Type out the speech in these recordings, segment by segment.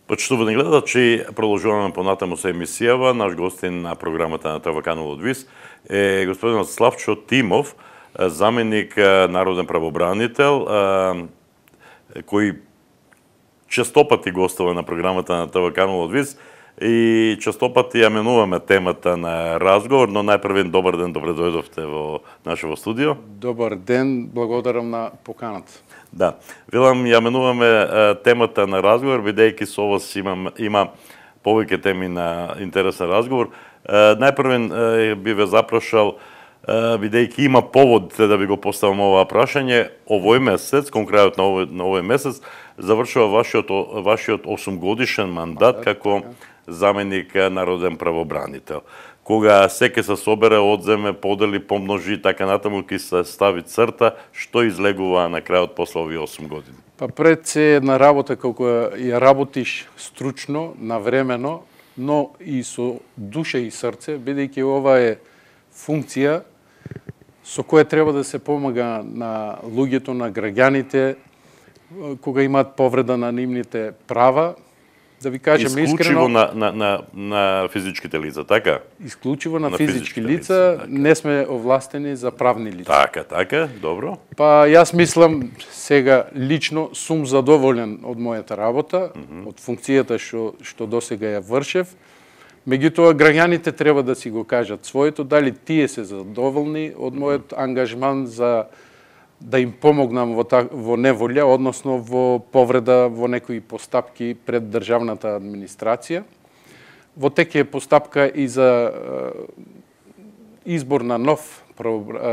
Почитувани гледачи, продолжуваме понатаму со емисијава. Наш гостин на програмата на ТВ Канал од ВИС е господинот Славчо Тимов, заменик народен правобранител, кој честопати гостува на програмата на ТВ Канал од ВИС и честопати ја менуваме темата на разговор, но најпрвен добар ден, добре дојдовте во нашето студио. Добар ден, благодарам на поканата. Да, велам ја менуваме темата на разговор, бидејќи со вас има повеќе теми на интересен разговор. Најпрвен би ве запрашал, бидејќи има повод да ви го поставам ова прашање, овој месец, кон крајот на овој месец, завршува вашиот 8-годишен мандат како заменик народен правобранител. Кога секе се собере, одземе, подели, помножи и така натаму, ки се стави црта, што излегува на крајот после овие 8 години? Па пред се една работа како ја работиш стручно, навремено, но и со душа и срце, бидејќи ова е функција со која треба да се помага на луѓето, на граѓаните, кога имаат повреда на нивните права. Да ви кажем искрено, на физичките лица, така? Исклучиво на физички лица, така. Не сме овластени за правни лица. Така, добро. Па јас мислам сега лично сум задоволен од мојата работа, од функцијата што досега ја вршев. Меѓутоа граѓаните треба да си го кажат своето, дали тие се задоволни од мојот ангажман за да им помогнам во неволја, односно во повреда во некои постапки пред државната администрација. Во тек е постапка и за избор на нов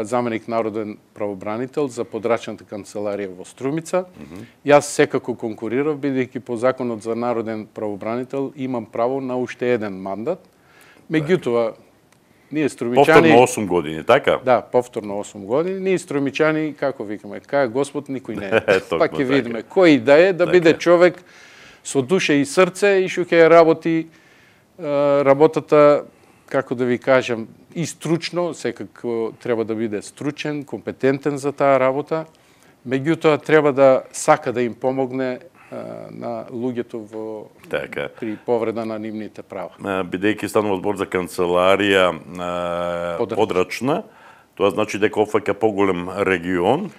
заменик народен правобранител за подрачната канцеларија во Струмица. Јас секако конкурирав, бидејќи по законот за народен правобранител имам право на уште еден мандат. Меѓутоа, ние струмичани... Повторно 8 години, така? Да, повторно 8 години. Ние струмичани, како викаме, кај Господ никој не е. Пак ќе видиме кој да е, да биде човек со душа и срце и што ќе работи работата, како да ви кажам, и стручно, секако треба да биде стручен, компетентен за таа работа. Меѓутоа треба да сака да им помогне на луѓето при повреда на нивните права. Бидејќи станува збор за канцеларија подрачна, тоа значи дека опфаќа поголем регион.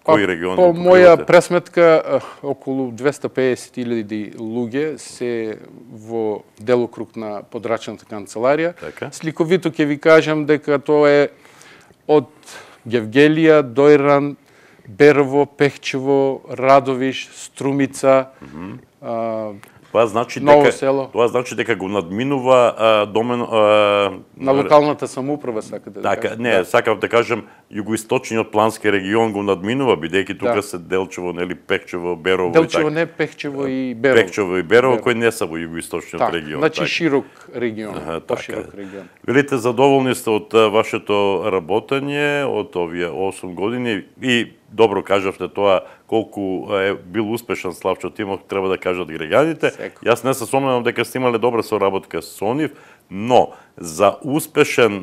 Кој регион? По моја пресметка, околу 250.000 луѓе се во делокруг на подрачната канцеларија. Сликовито ќе ви кажам дека тоа е од Гевгелија, Дојран, Берово, Пехчево, Радовиш, Струмица, Ново село. Тоа значи дека го надминува на локалната самоуправа, сакате да кажете. Не, сакав да кажам, југоисточниот плански регион го надминува, бидејќи тука се Делчево, нели, Пехчево, Берово и така. Делчево не, Пехчево и Берово. Пехчево и Берово, кои не се во југоисточниот регион. Значи широк регион, поширок регион. Велите, задоволни сте од вашето работење, од овие 8 години и добро кажавте тоа колку е бил успешен Славчо Тимов, треба да кажат граѓаните. Јас не се сомневам дека сте имале добра соработка со нив, но за успешна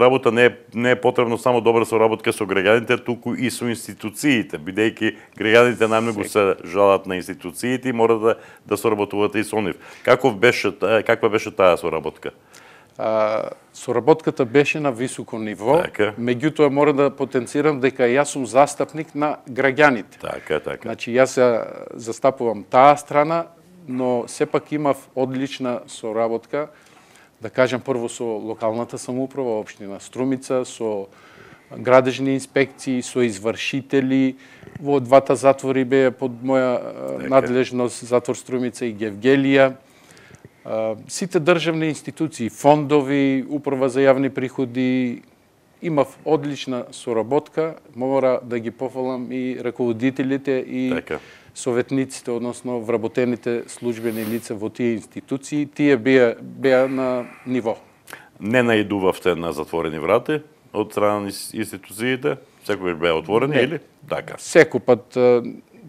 работа не е потребно само добра соработка со граѓаните, туку и со институциите, бидејќи граѓаните најмногу се жалат на институциите и мора да соработувате и со нив. Каква беше таа соработка? Соработката беше на високо ниво, меѓутоа мора да потенцирам дека јас сум застапник на граѓаните. Така. Значи јас застапувам таа страна, но сепак имав одлична соработка, да кажам прво со локалната самоуправа, општина Струмица, со градежни инспекции, со извршители. Во двата затвори беа под моја надлежност затвор Струмица и Гевгелија. Сите државни институции, фондови, управа за јавни приходи, имав одлична соработка, мора да ги пофалам и раководителите и советниците, односно вработените службени лица во тие институции, тие беа на ниво. Не наидувавте на затворени врати од страна на институциите? Секогаш беа отворени или? Така. Секој пат.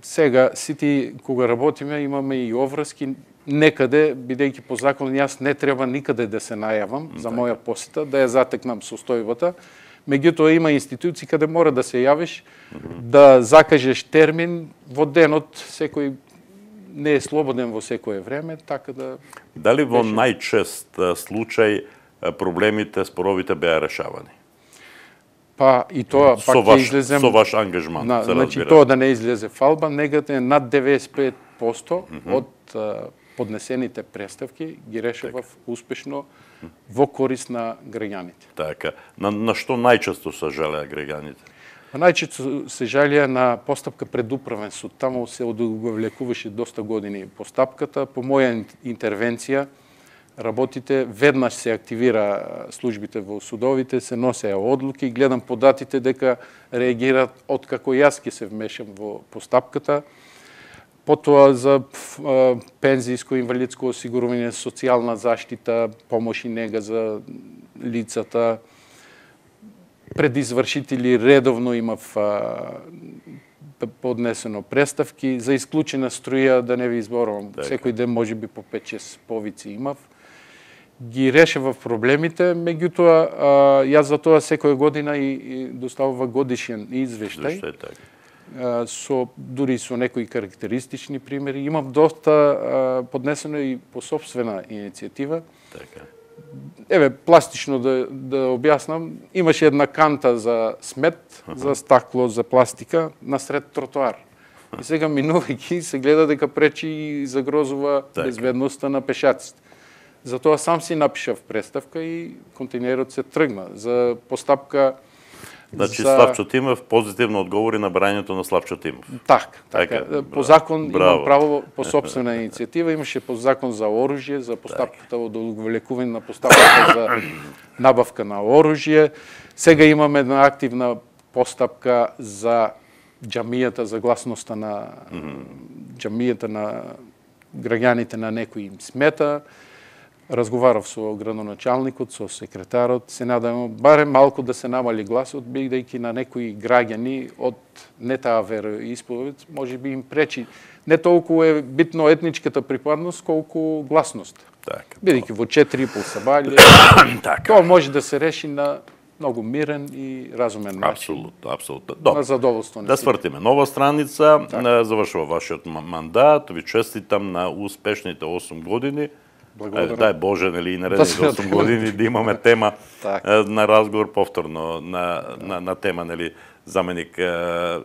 Сега, сите кога работиме, имаме и оврски, некаде, бидејќи по закон јас не треба никаде да се најавам за моја посета, да ја затекнам состојбата. Меѓутоа има институции каде мора да се јавиш, да закажеш термин во денот, секој не е слободен во секое време, така да... Дали во најчест случај проблемите, споровите беа решавани? Па и тоа пак ќе излезем... Со ваш ангажман, се разбира. Значи, тоа да не излезе фалба, негативно над 95% од поднесените преставки ги решавав успешно во корист на граѓаните. Така. На што најчесто се жалеа граѓаните? Најчесто се жалеа на постапка пред управен суд. Таму се одговлекуваше доста години постапката. По моја интервенција, работите, веднаш се активира службите во судовите, се носеа одлуки, гледам податите дека реагираат откако јас ќе се вмешам во постапката. Потоа за пензијско, инвалидско осигурување, социјална заштита, помош и нега за лицата. Пред извршители редовно имав поднесено преставки. За исклучена струја, да не ви изборувам, секој ден може би по 5-6 повици имав. Ги решавав проблемите, меѓутоа јас за тоа секоја година и доставува годишен извештај. Дури со некои карактеристични примери. Имам доста поднесено и по собствена иницијатива. Еве, пластично да објаснам, имаше една канта за смет, за стакло, за пластика, насред тротоар. И сега минувајќи се гледа дека пречи и загрозува безбедноста на пешаците. Затоа сам си напишав преставка и контейнерот се тргна за постапка. Значи Славчо Тимов позитивно одговори на брањето на Славчо Тимов. Така. По закон имам право по собствена иницијатива, имаше по закон за оружје, за постапката од одговлекување на постапката за набавка на оружје. Сега имаме една активна постапка за џамијата, за гласноста на џамијата на граѓаните, на некои им смета. Разговарав со градоначалникот, со секретарот, се надевам барем малку да се намали гласот, бидејќи на некои граѓани од не таа вероисповед може би им пречи. Не толку е битно етничката припадност, колку гласност. Бидејќи во 4,5 сабајле, тоа може да се реши на многу мирен и разумен начин. Апсолутно. На задоволство. Да свртиме нова страница, завршува вашиот мандат, ви честитам на успешните 8 години. Дај Боже, нели, и наредните 8 години да имаме тема на разговор повторно на тема, нели, заменик,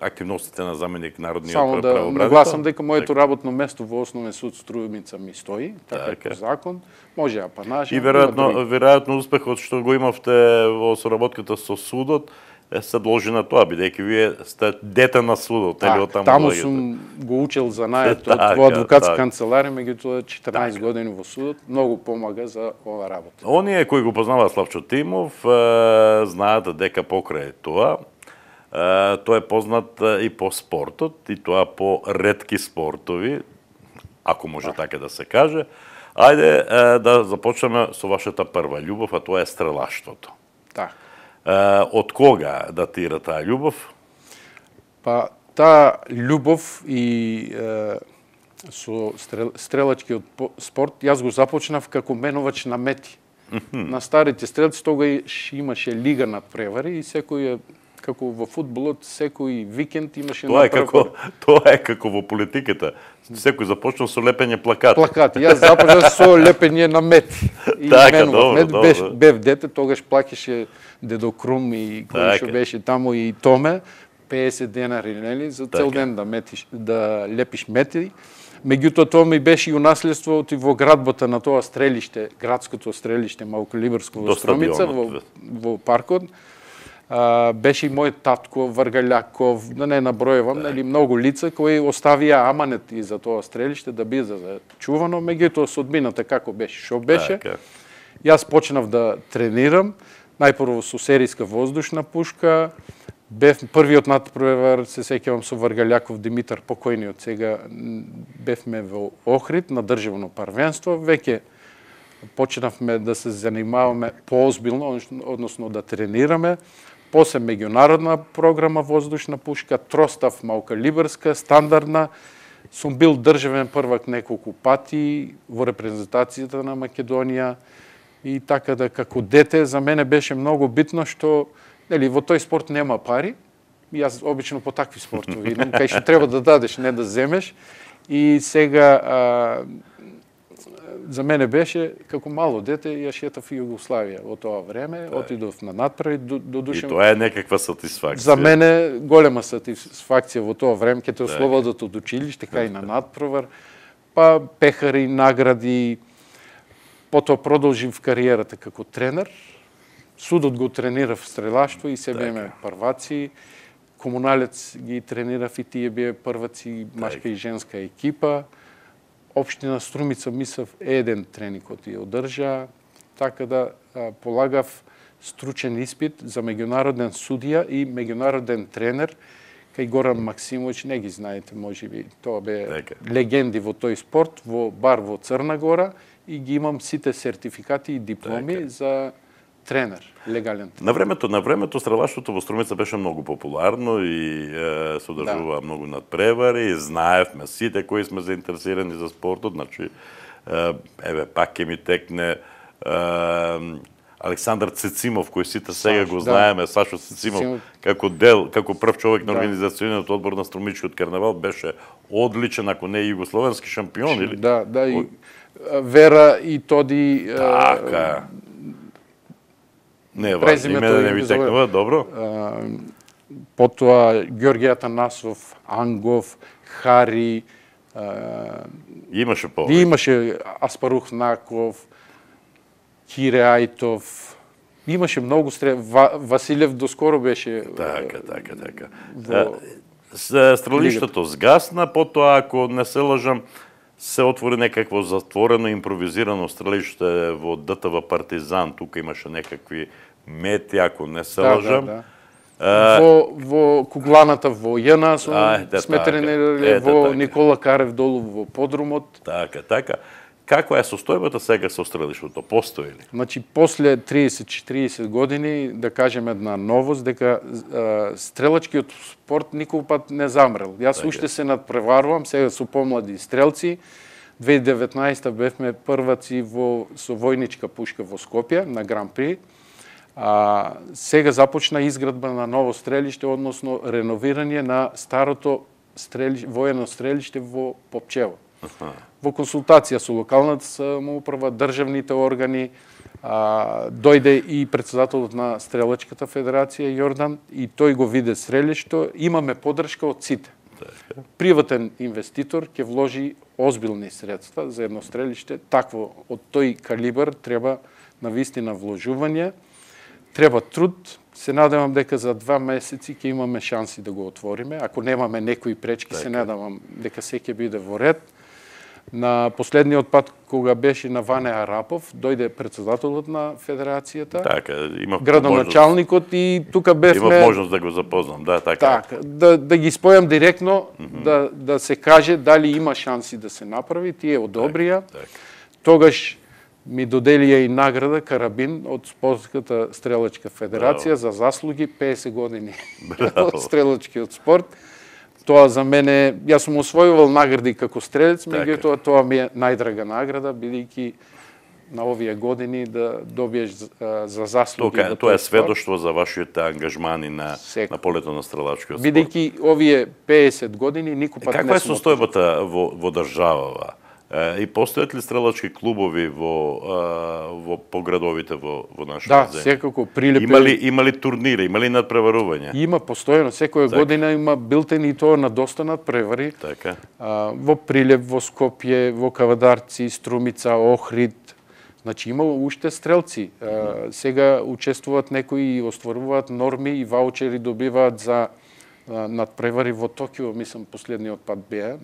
активностите на заменик народниот правобранител. Само да нагласам дека моето работно место во Основен суд Струјмица ми стои, така по закон, може апанажа. И веројатно успехот што го имавте во соработката со судот се должи на тоа, бидејќи вие сте дете на судот, или од таму таму сум го учел знаењето во адвокатска канцеларија, меѓутоа 14 години во судот, многу помага за ова работа. Оние кои го познаваат Славчо Тимов знаат дека покрај тоа тој е познат и по спортот, и тоа по ретки спортови, ако може така да се каже. Ајде да започнеме со вашата прва љубов, а тоа е стрелаштвото. Така. Од кога датира таа љубов? Па, таа љубов и со стрелачкиот спорт, јас го започнав како менувач на мети. На старите стрелци тогаш имаше лига на превари и секој како во фудбалот, секој викенд имаше Тоа е како во политиката. Секој започнал со лепење плакати. Плакати. Јас започнав со лепење на мети. И бев дете, тогаш плакеше дедо Крум и кој што беше таму и Томе, 50 денари, нели, за цел ден да лепиш мети. Меѓутоа тоа ми беше и наследство и во градбата на тоа стрелиште, градското стрелиште малокалибарско во Стромица, во паркот. Беше и мој татко Вргалјаков, да не набројувам, нели, многу лица кои оставија аманет и за тоа стрелиште да биде чувано, меѓутоа судбината како беше, што беше. Јас почнав да тренирам, најпрво со серијска воздушна пушка, бев првиот натпревар, се сеќавам со Вргалјаков Димитар покојниот, сега бевме во Охрид на државно парвенство, веќе почнавме да се занимаваме поозбилно, односно да тренираме. После меѓународна програма воздушна пушка, тростав малкалибарска, стандардна. Сум бил државен првак неколку пати во репрезентацијата на Македонија и така да како дете за мене беше многу битно што нели во тој спорт нема пари. Јас обично по такви спортови идам, кај што треба да дадеш, не да земеш. И сега за мене беше како мало дете ја шетав в Југославија во тоа време, отидов на надправи до И тоа е некаква сатисфакција. За мене голема сатисфакција во тоа време, ке те ослободат од училиште, кај на надпревар, па пехари, награди, потоа продолжив кариерата како тренер. Судот го тренирав стрелаштво и се беме прваци. Комуналец ги тренирав и тие беа прваци, машка и женска екипа. Општина Струмица, мислев, еден тренинг кој ја одржа, така да полагав стручен испит за меѓународен судија и меѓународен тренер кај Горан Максимович, не ги знаете, можеби, тоа бе легенди во тој спорт, бар во Црна Гора, и ги имам сите сертификати и дипломи за тренер, легален тренер. На времето стрелаштвото во Струмица беше многу популарно и се одржува многу надпревари, знаевме сите кои сме заинтересирани за спортот, значи еве пак ќе ми текне Александар Цецимов, кој сите сега го знаеме, Сашо Цецимов, како прв човек на организациониот одбор на Струмичкиот карнавал, беше одличен, ако не југословенски шампион или? Да, и Вера и Тоди. Така. Не, имене не ми текнува, добро. Потоа Ѓорѓе Атанасов, Ангов, Хари. Имаше повеќе. Имаше Аспарух Наков, Кире Ајтов. Имаше многу Василев доскоро беше. Така. Стрелиштето згасна, потоа, ако не се лажам, се отвори некакво затворено, импровизирано стрелиште во ДТВ Партизан. Тука имаше некакви мети, ако не се лажам. Во кугланата во Јана сме тренирали, во Никола Карев долу во подрумот. Така. Каква е состојбата сега со стрелиштото? Постои ли? Значи, после 30-40 години, да кажеме една новост, дека стрелачкиот спорт никој пат не замрел. Јас уште се надпреварувам, сега со помлади стрелци. 2019 бевме прваци со војничка пушка во Скопје на Гран При. Сега започна изградба на ново стрелиште, односно реновирање на старото воено стрелиште во Попчево. Во консултација со локалната самоуправа, државните органи, дојде и председателот на Стрелачката федерација Јордан и тој го виде стрелишто. Имаме поддршка од сите. Приватен инвеститор ќе вложи озбилни средства за едно стрелиште. Такво, од тој калибар треба навистина вложување, треба труд. Се надевам дека за 2 месеци ќе имаме шанси да го отвориме. Ако немаме некои пречки, се надевам дека се ќе биде во ред. На последниот пат, кога беше на Ване Арапов, дојде председателот на федерацијата, градоначалникот и тука бевме... Имав можност да го запознам, така. Да ги спојам директно, да се каже дали има шанси да се направи, тие одобрија. Тогаш ми доделија и награда карабин од Спортската стрелачка федерација за заслуги 50 години од стрелачкиот спорт. Тоа за мене, јас сум освојувал награди како стрелец, меѓутоа тоа ми е најдрага награда, бидејќи на овие години да добиеш за заслуги. Тоа е сведоштво за вашите ангажмани на полето на стрелачкиот спорт. Бидејќи овие 50 години никој пат не сум... Каква е состојбата во државава? И постојат ли стрелачки клубови во поградовите во нашата земја? Да, секако Прилеп. Има ли турнири, има ли надпреварување? Има постојано, секоја година има билтени и тоа на доста надпревари. Така. Во Прилеп, во Скопје, во Кавадарци, Струмица, Охрид. Значи има уште стрелци. Сега учествуваат некои и остваруваат норми и ваучери добиваат за надпревари во Токио, мислам последниот пат беа,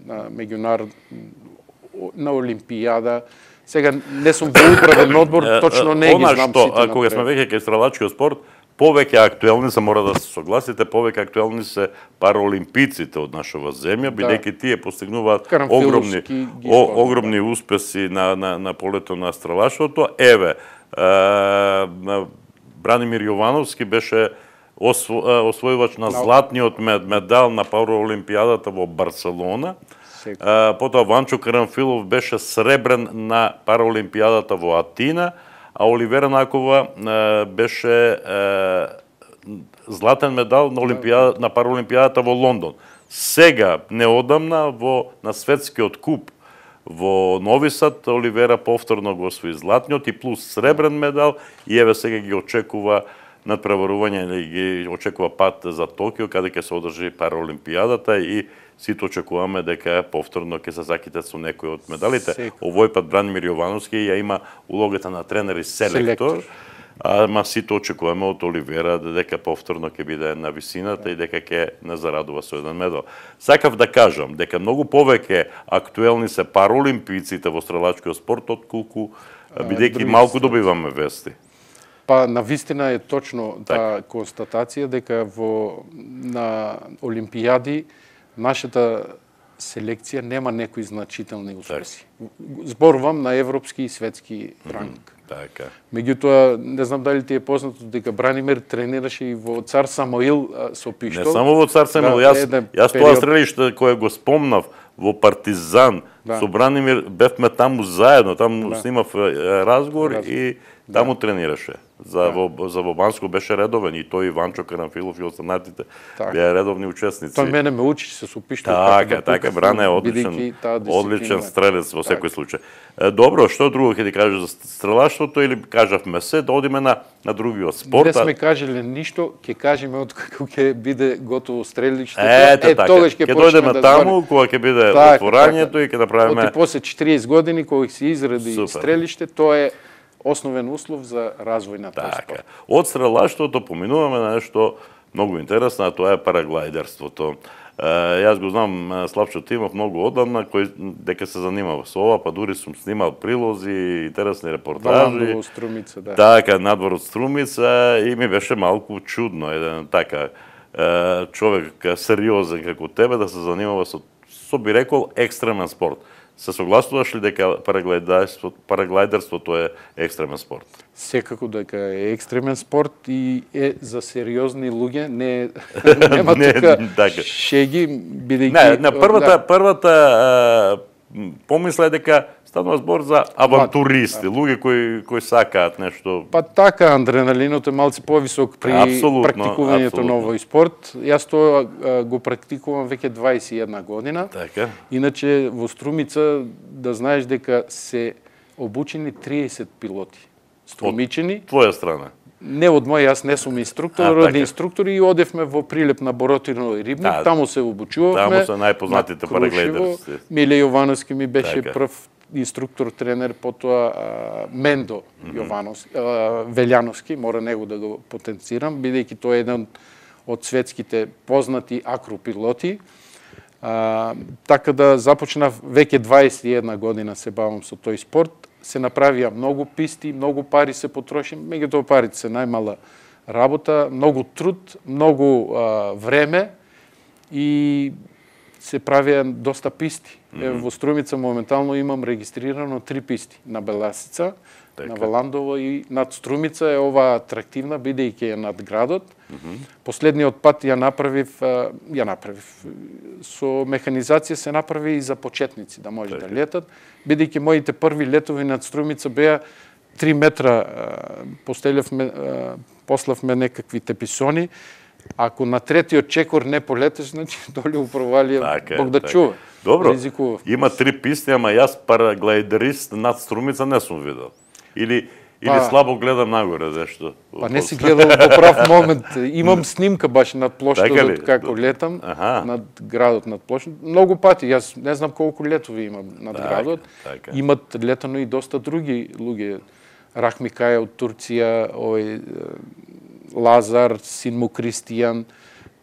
на Олимпијада. Сега не сум во управен одбор, точно не ги знам сите. Она што, кога сме веќе кај стрелачкиот спорт, повеќе актуелни се, мора да се согласите, повеќе актуелни се параолимпиците од нашава земја, бидејќи тие постигнуваат огромни успеси на полето на стрелаштвото. Еве, Бранимир Јовановски беше освојувач на златниот медал на параолимпијадата во Барселона. Потоа Ванчо Карамфилов беше сребрен на параолимпијадата во Атина, а Оливера Накова беше златен медал на параолимпијадата во Лондон. Сега, неодамна, на светскиот куп во Нови Сад, Оливера повторно го освои златниот и плюс сребрен медал, и еве сега ги очекува надпреварување, ги очекува пат за Токио, каде ќе се одржи Параолимпијадата, и сите очекуваме дека повторно ќе се закитат со некој од медалите. Овој пат Бранимир Јовановски ја има улогата на тренер и селектор, ама сите очекуваме од Оливера дека повторно ќе биде на висината и дека ќе не зарадува со еден медал. Сакав да кажам дека многу повеќе актуелни се параолимпијците во стрелачкиот спорт отколку бидејќи малку добиваме вести. Па навистина е точно таа констатација дека на олимпијади нашата селекција нема некои значителни успеси. Зборувам на европски и светски ранг. Така. Меѓутоа, не знам дали ти е познато дека Бранимир тренираше и во Цар Самоил со пиштол. Не само во Цар Самоил, јас тоа стрелиште кое го спомнав во Партизан, со Бранимир бевме таму заедно, таму снимав разговор и таму тренираше. За во Банско беше редовен, и тој Иванчо Карамфилов и останатите беа редовни учесници. Тој мене ме учи се со пиштол. Така, Бране е одличен стрелец во секој случај. Добро, што друго ќе ти кажеш за стрелаштвото, или кажавме се, да одиме на другиот спорт? Не сме кажале ништо, ќе кажеме од како ќе биде готово стрелиштето. Тогаш ќе дојдеме таму, кога ќе биде отворањето и ќе направиме... Оти после 40 години, кога се изради стрелиште, тоа е основен услов за развој на тој спорт. Од стрелаштвото поминуваме на нешто многу интересно, а тоа е параглайдерството. Јас го знам, Славчо Тимов многу одамна, кој дека се занимава со ова, па дури сум снимал прилози, интересни репортажи. Надвор од Струмица, да. Така, надвор од Струмица, и ми беше малку чудно еден така човек сериозен како тебе да се занимава со би рекол екстремен спорт. Се согласуваш ли дека параглайдерството е екстремен спорт? Секако дека е екстремен спорт и е за сериозни луѓе, нема тука шеги, бидејќи... Не, првата помисла е дека станува збор за авантуристи, луѓе кои сакаат нешто. Па така, адреналинот е малце повисок при практикувањето на овој спорт. Јас тоа го практикувам веќе 21 година. Така. Иначе во Струмица да знаеш дека се обучени 30 пилоти. Струмичени. Од твоја страна? Не од мој, јас не сум инструктор, од инструктори, и одевме во Прилеп на Боротино и Рибник, таму се обучувавме. Таму се најпознатите параглайдерски. Миле Јовановски ми беше прв инструктор, тренер, потоа Мендо Велјановски, мора него да го потенцирам, бидејќи тој е еден од светските познати акропилоти. Така да започнав веќе 21 година се бавам со тој спорт. Се направија многу писти, многу пари се потроши, меѓутоа парите се најмала работа, многу труд, многу време и се правија доста писти. Во Струмица моментално имам регистрирано 3 писти на Беласица, на Валандово и над Струмица е ова атрактивна, бидејќи е над градот. Последниот пат ја направив со механизација, се направи и за почетници да може да летат, бидејќи моите први летови над Струмица беа 3 метра, пославме некакви теписони. Ако на третиот чекор не полетеш, значи доле у провалија, Бог да чува. Добро, ризикував. Има 3 писти, ама јас параглайдерист над Струмица не сум видел. Или слабо гледам нагоре, зашто? Па не си гледал во прав момент. Имам снимка баш над плоштадот како летам, над градот, над плоштадот. Многу пати, јас не знам колку летови имам над градот. Имат летано и доста други луѓе. Рахми Каја од Турција, Лазар, син му Кристијан,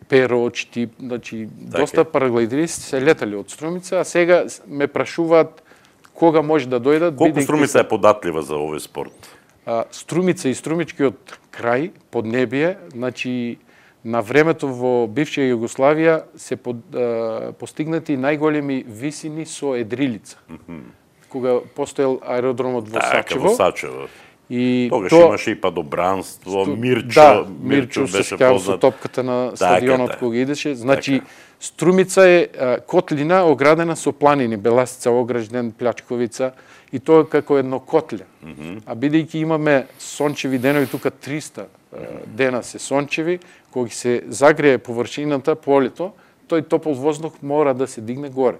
Перо од Штип, значи доста параглайдеристи се летали од Струмица, а сега ме прашуваат кога може да дојдат. Колку Струмица е податлива за овој спорт? Струмица и струмичкиот крај, поднебие, значи на времето во бивша Југославија се постигнати најголеми висини со едрилица. Кога постоел аеродромот во Сачево. Во Сачево. И тогаш имаше и падобранство, Мирчо беше познат. Со топката на стадионот кога идеше. Значи, Струмица е котлина оградена со планини, Беласица, Огражден, Плячковица, и тоа како едно котле. А бидејќи имаме сончеви денови, тука 300 дена се сончеви, кога се загрее површината, полето, тој топол воздух мора да се дигне горе.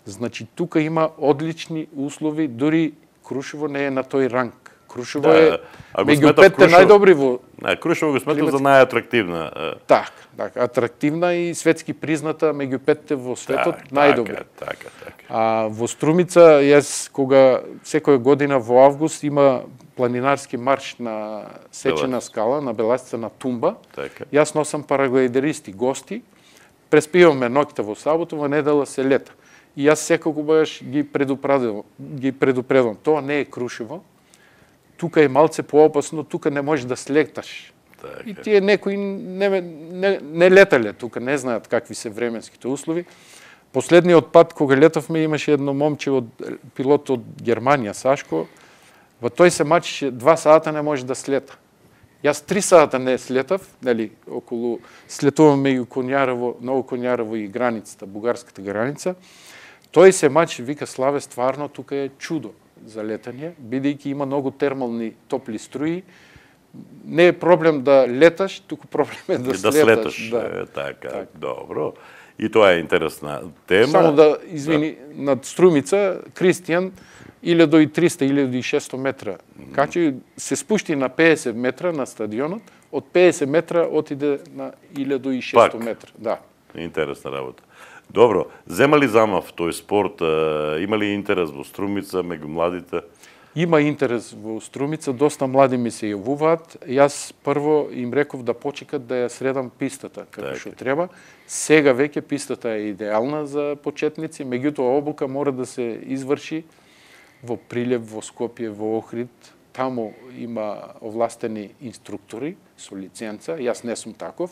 Значи, тука има одлични услови, дури Крушево не е на тој ранг. Крушево е меѓу петте најдобри во... Крушево го сметам за најатрактивна. Така, атрактивна и светски призната меѓу петте во светот најдобри. Така. А во Струмица, јас кога секоја година во август има планинарски марш на Сечена скала, на Беласица на Тумба, јас носам параглайдеристи, гости, преспиваме ноќта во сабота, во недела се лета. И јас секогаш ги предупредувам. Тоа не е Крушево, тука е малце поопасно, тука не можеш да слеташ. И тие некои не летале тука, не знаат какви се временските услови. Последниот пат кога летавме имаше едно момче пилот од Германија, Сашко, во тој се мачеше 2 сата не може да слета. Јас 3 сата не слетав, нели, слетувам меѓу Конјарево, Ново Конјарево и границата, бугарската граница. Тој се мачи, вика, Славе, стварно тука е чудо за летање, бидејќи има многу термални топли струи. Не е проблем да леташ, туку проблем е да слеташ. Така, добро. И тоа е интересна тема. Само да, извини, над Струмица, Кристијан, 1300-1600 метра. Качи се спушти на 50 метра на стадионот, од 50 метра отиде на 1600 метра. Да. Интересна работа. Добро, зема ли замав тој спорт? Има ли интерес во Струмица меѓу младите? Има интерес во Струмица, доста млади ми се јавуваат. Јас прво им реков да почекат да ја средам пистата како што треба. Сега веќе пистата е идеална за почетници, меѓутоа обука мора да се изврши во Прилеп, во Скопје, во Охрид. Таму има овластени инструктори со лиценца, јас не сум таков.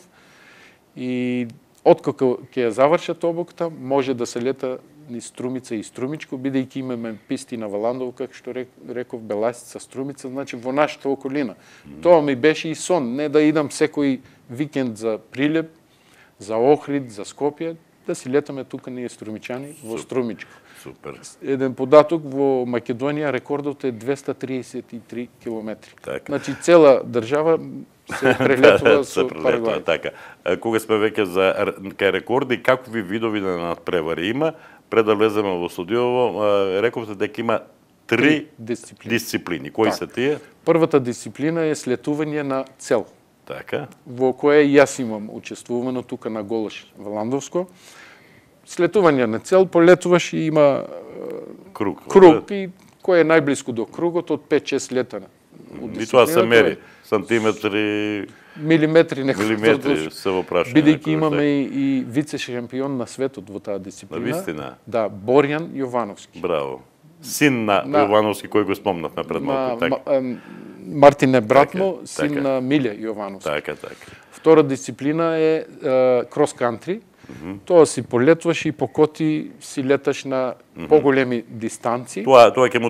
И откако ќе ја завршат обуката, може да се лета низ Струмица и Струмичко, бидејќи имаме писти на Валандово, како што реков, Беласица, Струмица, значи во нашата околина. Тоа ми беше и сон, не да идам секој викенд за Прилеп, за Охрид, за Скопје, да си летаме тука ние струмичани во Струмичко. Супер. Еден податок, во Македонија рекордот е 233 километри. Значи цела држава се прелетува со параглајд. Така. Кога сме веќе за кај рекорди, какви видови на надпревари има? Пред да влеземе во студиово, рековте дека има 3 дисциплини. Кои се тие? Првата дисциплина е слетување на цел. Така. Во кое јас имам учествувано тука на Голош Валандовско. Слетување на цел, полетуваш и има круг и кој е најблиску до кругот од 5-6 летана. И тоа се мери, сантиметри, милиметри се во прашање. Бидејќи имаме и вице-шампион на светот во таа дисциплина. Навистина? Да, Борјан Јовановски. Браво. Син на Јовановски, кој го спомнавме пред малку. Мартин е брат му, син на Миле Јовановски. Така. Втора дисциплина е крос-кантри. Тоа си полетваш и по коти си леташ на поголеми дистанции. Тоа ќе му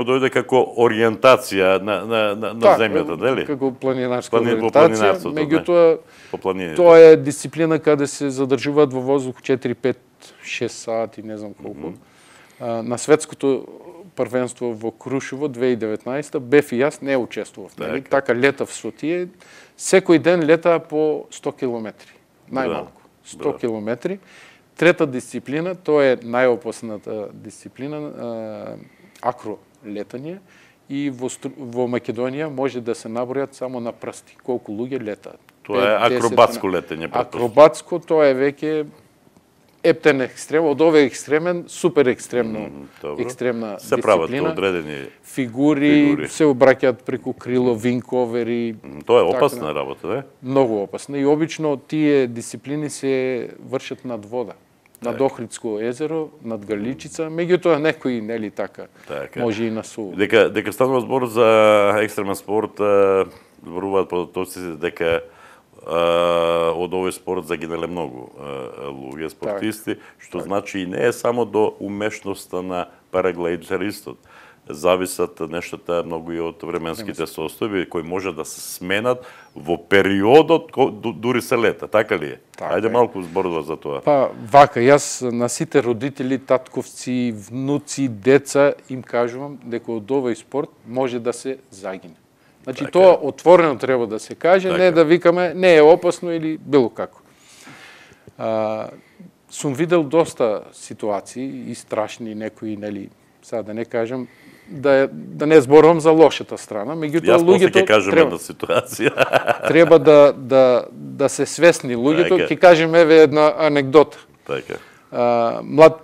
дојде како ориентација на земјата, нели? Како планинарска ориентација, меѓутоа тоа е дисциплина каде се задржуваат во воздух 4, 5, 6 сати, не знам колку. На светското првенство во Крушево 2019 бев и јас, не учествував, нели? Така летав со тие. Секој ден летаа по 100 километри. Најмалку. 100 километри. Трета дисциплина, тоа е најопасната дисциплина, акролетање. И во Македонија може да се набројат само на прсти колку луѓе летаат. Тоа е акробатско летање. Акробатско, тоа е веќе ептен екстрем, од овој екстремен, супер екстремна дисциплина. Се прават одредени фигури, се обраќаат преку крило, винковери. Тоа е опасна работа, не? Многу опасна. И обично тие дисциплини се вршат над вода. Над Охридско езеро, над Галичица, меѓутоа некои, нели така, може и на су. Дека станува збор за екстремен спорт, зборуваат податоците дека од овој спорт загинале многу луѓе спортисти, што значи и не е само до умешноста на параглайдеристот. Зависат нештата многу и од временските состојби кои може да се сменат во периодот дури се лета, така ли е? Ајде малку зборува за тоа. Па вака, јас на сите родители, татковци, внуци, деца им кажувам дека од овој спорт може да се загине. Значи тоа отворено треба да се каже, не да викаме не е опасно или било како. Сум видел доста ситуации и страшни некои, нели, сега да не кажем, да не зборувам за лошата страна, меѓутоа луѓето ќе кажеме треба, на ситуација. треба да се свесни луѓето. Ќе кажем еве една анекдота. Така. Млад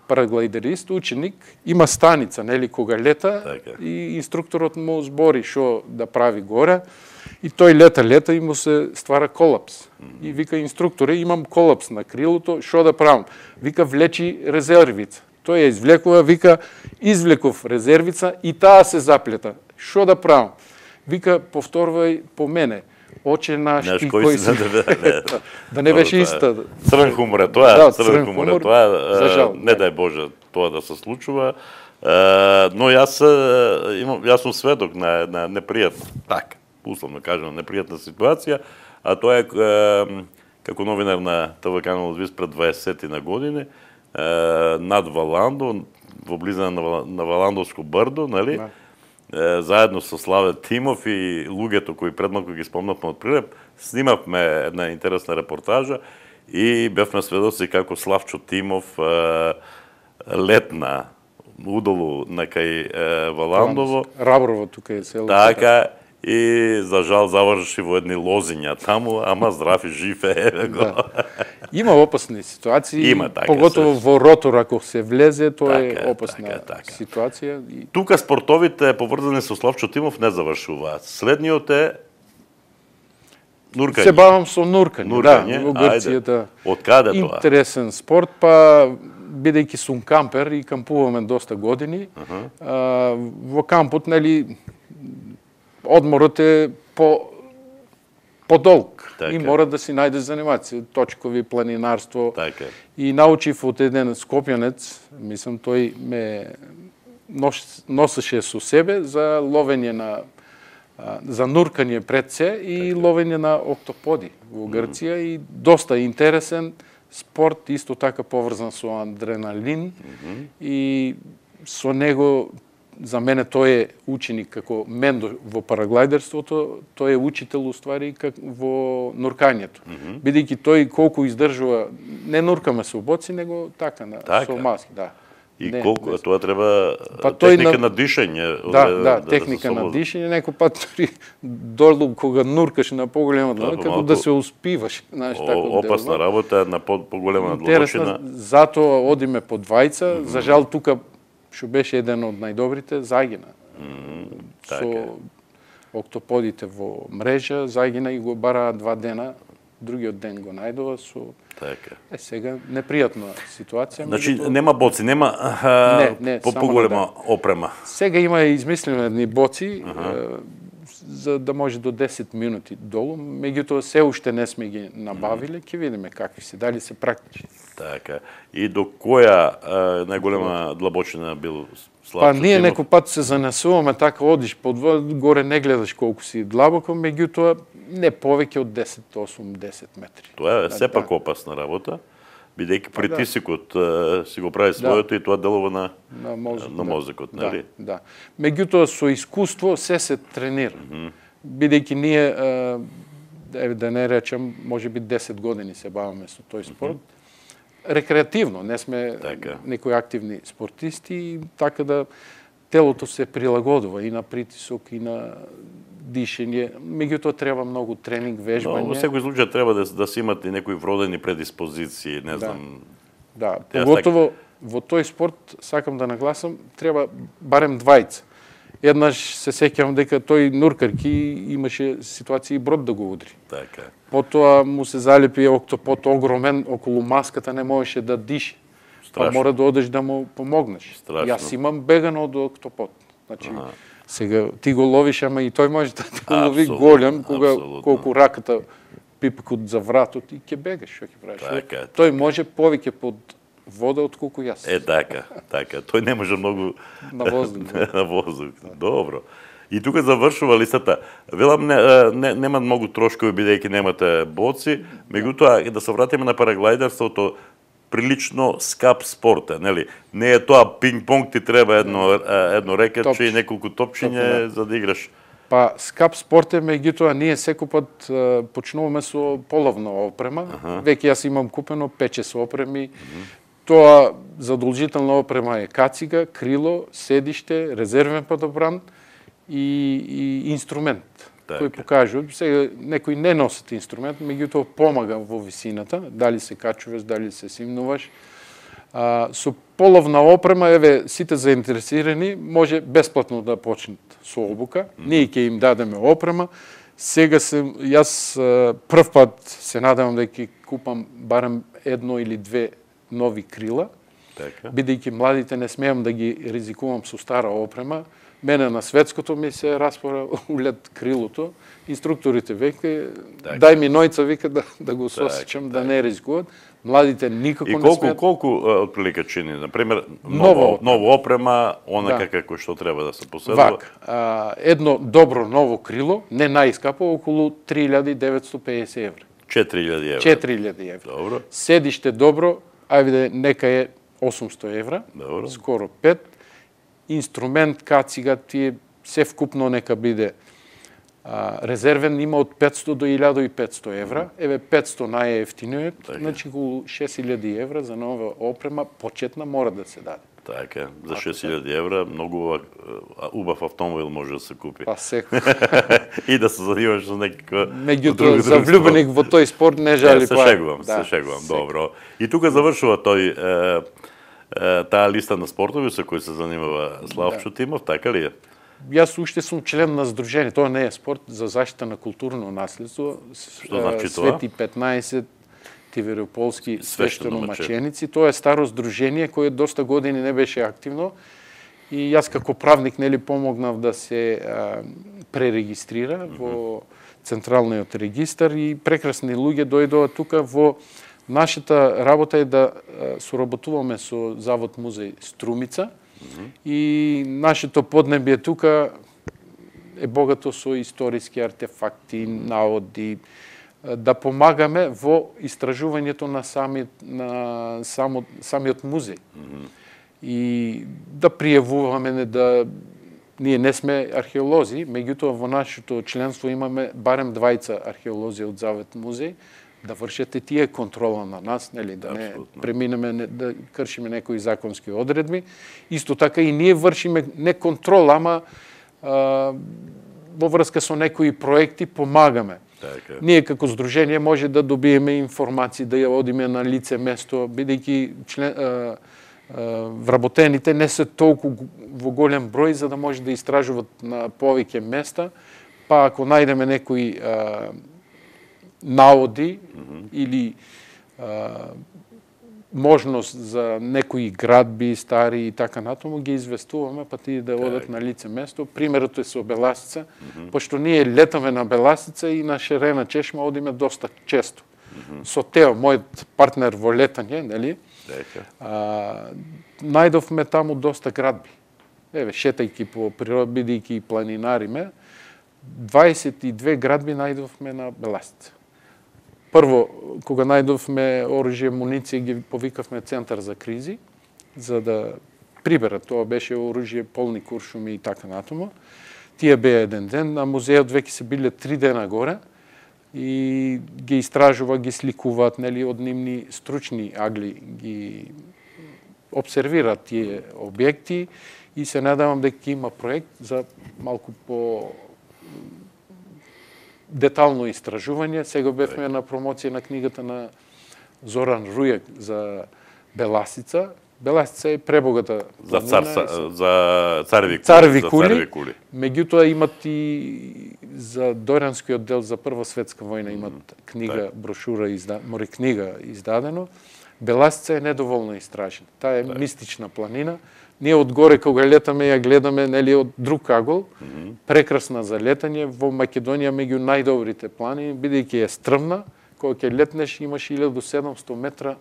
параглайдерист, ученик, има станица, нели, кога лета, Така. и инструкторот му збори што да прави горе, и тој лета и му се ствара колапс. И вика инструкторе, имам колапс на крилото, што да правам? Вика, влечи резервица. Тој ја извлекува, вика, извлеков резервица и таа се заплета. Што да правам? Вика, повторувај по мене. Оче наш ти кој си... Да не беше иста. Црн хумор е тоа, Да, црн хумор е тоа. за жал. Не дај Боже тоа да се случува. Но јас сум сведок на непријатна, така, условно кажам, непријатна ситуација, а тоа е како новинар на ТВ канал Виз пред 20 на години, над Валандо, во близина на Валандовско брдо, нали? Заедно со Славе Тимов и луѓето кои предмалку ги спомнавме од Прилеп, снимавме една интересна репортажа и бевме сведоци како Славчо Тимов летна удолу на кај Валандово. Раброво тука е село. Така, и за жал заврши во едни лозиња таму, ама здрав и жив е. Да. Има опасни ситуации, Има, така, поготово во ротор ако се влезе, тоа е Така, опасна така. ситуација. И... Тука спортовите поврзани со Славчо Тимов не завршуваат. Следниот е нуркање. Се бавам со нуркање, Нуркање, да, во Грцијата. Од каде тоа? Интересен спорт, па бидејќи сум кампер и кампуваме доста години, во кампот, нели, одморот е подолг. Така. И мора да си најде занимација, точкови, планинарство. Така. И научив од еден скопјанец, мислам, тој ме носеше со себе за ловење за нуркање пред се и ловење на октоподи во Грција и доста интересен спорт, исто така поврзан со адреналин и со него за мене тој е ученик како мендор во параглайдерството, тој е учител уствари во нуркањето. Бидејќи тој колку издржува, не нуркаме со боци, него така со маски, да. И колку тоа треба тој техника на дишење. Да, техника на дишење, некој пат долу кога нуркаш на поголема длабочина, како да се успиваш, знаеш, тако. Опасна работа на поголема длабочина. Затоа одиме по двајца, за жал тука што беше еден од најдобрите, загина. Со октоподите во мрежа, загина и го бараа 2 дена, другиот ден го најдова со... Така. Сега, непријатна ситуација. Значи, нема боци, нема поголема опрема. Сега има измислени едни боци, за да може до 10 минути долу, меѓутоа се уште не сме ги набавиле, ќе видиме какви се, дали се практични. Така. И до која најголема длабочина бил Славчо Па ние Тимов? некој пат се занесуваме така, одиш под горе, не гледаш колку си длабоко, меѓутоа не повеќе од 10-8-10 метри. Тоа е сепак опасна работа, бидејќи притисикот си го прави своето и тоа делува на мозокот, нели? Да. Меѓутоа со искуство се тренира. Бидејќи ние, да не речем, можеби 10 години се баваме со тој спорт, рекреативно, не сме некои активни спортисти, така да телото се прилагодува и на притисок, и на дишење. Меѓутоа треба многу тренинг, вежбање. Но во секој случај треба да се имат и некои вродени предиспозиции, не знам. Да, поготово во тој спорт, сакам да нагласам, треба барем двајца. Еднаш се сеќавам дека тој нуркарки имаше ситуација и брод да го удри. Така. Потоа му се залепи октопод огромен околу маската, не можеше да диши. Па мора да одеш да му помогнеш. Страшно. Јас имам бегано од октопод. Значи, сега ти го ловиш, ама и тој може да те лови голем, кога колку раката пипкот за вратот и ќе бегаш, што ќе правиш. Така. Тој може повеќе под вода отколку јас. Така. Тој не може многу на воздух. На воздух. Добро. И тука завршува листата. Велам нема многу трошкови бидејќи немате боци, меѓутоа да се вратиме на параглайдерството, прилично скап спорт е, нели? Не е тоа пинг-понг, ти треба едно рекетче и неколку топчиња за да играш. Па скап спорт е, меѓутоа ние секој пат почнуваме со половна опрема. Веќе јас имам купено 5-6 опреми. Тоа задолжителна опрема е кацига, крило, седиште, резервен падобран и инструмент кој покажува. Сега некои не носат инструмент, меѓутоа помага во висината, дали се качуваш, дали се симнуваш. Со половна опрема, еве, сите заинтересирани може бесплатно да почнат со обука. Ние ќе им дадеме опрема. Сега јас прв пат се надевам да ќе купам барем 1 или 2 нови крила, бидејќи младите не смеам да ги ризикувам со стара опрема. Мене на светското ми се распора улет крилото. Инструкторите веќе, дај ми нојца, вика, да го сосечам, да не ризикуват. Младите никако не смеат. И колку отприлика чини? Например, ново опрема, онака како што треба да се поседува? Едно добро ново крило, не најскапо, околу 3950 евра. 4000 евра. 4000 евра. Добро. Седиште добро, ајде нека е 800 евра, добро, скоро 5. Инструмент, кацига, тие се вкупно нека биде резервен, има од 500 до 1500 евра. Еве 500 најефтиниот, значи околу 6000 евра за нова опрема, почетна мора да се даде. Така, за 6000 евра многу убав автомобил може да се купи. Па секој. И да се занимаваш со некаква... Меѓутоа, за влюбеник во тој спорт не жали плаја. Се шегувам, добро. И тука завршува таа листа на спортови со кои се занимава Славчо Тимов, така ли е? Јас уште сум член на здружение, тоа не е спорт, за заштита на културно наследство. Што значи тоа? Свети 15 Тиверополски свештеномаченици. Тоа е старо здружение кое доста години не беше активно и јас како правник помогнав да се пререгистрира во Централниот регистар и прекрасни луѓе дојдоа тука. Во нашата работа е да соработуваме со Завод музеј Струмица и нашето поднебје тука е богато со историски артефакти, наоди, да помагаме во истражувањето на самиот музеј. И да пријавуваме, ние не сме археолози, меѓутоа во нашето членство имаме барем 2 археолози од Завод музеј, да вршете тие контрола на нас, нели, да не преминеме, да кршиме некои законски одредби. Исто така и ние вршиме не контрол, ама во врска со некои проекти помагаме. Ние како здружение може да добиеме информации, да ја одиме на лице место, бидејќи вработените не се толку во голем број за да може да истражуваат на повеќе места, па ако најдеме некои наоди или можност за некои градби, стари и така натаму, ги известуваме, па тие да одат на лице место. Примерот е со Беласица, пошто ние летаме на Беласица и на Шерена Чешма одиме доста често. Со Тео, мојот партнер во летање, нели? Најдовме таму доста градби. Еве, шетајќи по природа, бидејќи планинариме, 22 градби најдовме на Беласица. Прво, кога најдовме оружје, муниција, ги повикавме центар за кризи, за да приберат. Тоа беше оружје, полни куршуми и така натаму. Тие беа еден ден, а музејот веќе се биле 3 дена горе и ги истражува, ги сликуваат, нели, од нивни стручни агли ги обсервираат тие објекти и се надевам дека има проект за малку по детално истражување. Сега бевме на промоција на книгата на Зоран Рујек за Беласица. Беласица е пребогата планина. За цареви кули. Меѓутоа имат и за Дојранскиот дел за Прва светска војна имат книга, брошура, книга издадено. Беласица е недоволно истражена. Таа е мистична планина. Ние одгоре кога летаме ја гледаме, нели, од друг агол, прекрасна за летање, во Македонија меѓу најдобрите планини, бидејќи е стрмна, кога ќе летнеш имаш 1700 метра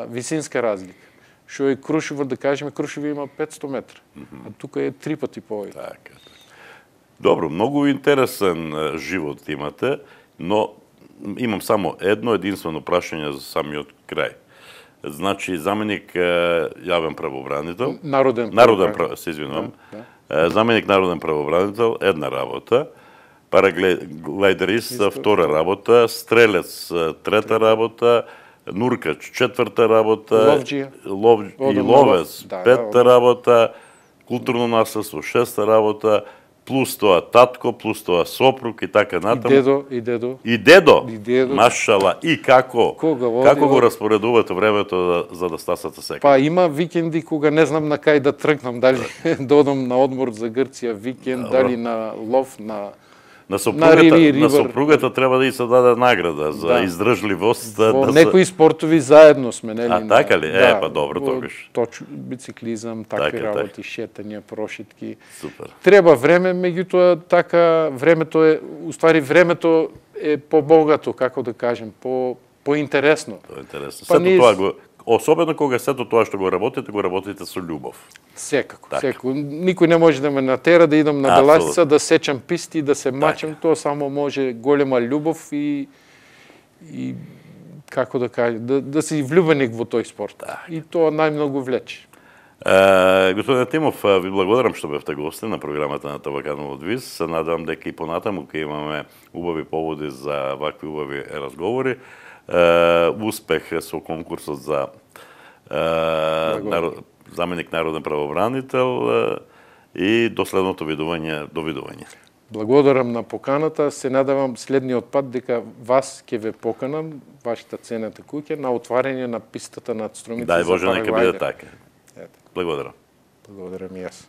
висинска разлика. Што е Крушево, да кажеме, Крушево има 500 метра, а тука е 3 пати повеќе. Добро, многу интересен живот имате, но имам само едно единствено прашање за самиот крај. Значи, заменик јавен правобранител, народен, се извинувам, Заменик народен правобранител, една работа. Параглайдерист, втора работа. Стрелец, трета работа. Нуркач, четврта работа. И ловец, петта работа. Културно наследство, шеста работа. Плюс тоа татко, плюс тоа сопруг и така натаму. И дедо. И дедо. Машала. И како? Како го распоредувате времето за да стасате секако? Па има викенди кога не знам на кај да тргнам, дали да одам на одмор за Грција викенд, дали на лов, на сопругата треба да и се даде награда за издржливост. Во некои спортови заедно сме, нели? А така ли? Па добро тогаш. Точно, бициклизам, такви работи, шетање, прошетки. Супер. Треба време, меѓутоа така времето е побогато, како да кажем, поинтересно. Поинтересно. Сето тоа особено кога сето тоа што го работите со љубов. Секако. Никој не може да ме натера да идам на Беласица, да сечам писти, да се мачам, тоа само може голема љубов и како да кажем, да си влюбеник во тој спорт. И тоа најмногу влече. Господин Тимов, ви благодарам што бевте гости на програмата на Табаканов одвис. Се надевам дека и понатаму ќе имаме убави поводи за вакви убави разговори. Успех со конкурсот за заменик народен правобранител и до следното видување. Довидување. Благодарам на поканата. Се надевам следниот пат дека вас ќе ве поканам, вашата ценета куќа, на отварање на пистата над Струмица. Дај Боже, нека биде така. Благодарам. Благодарам и јас.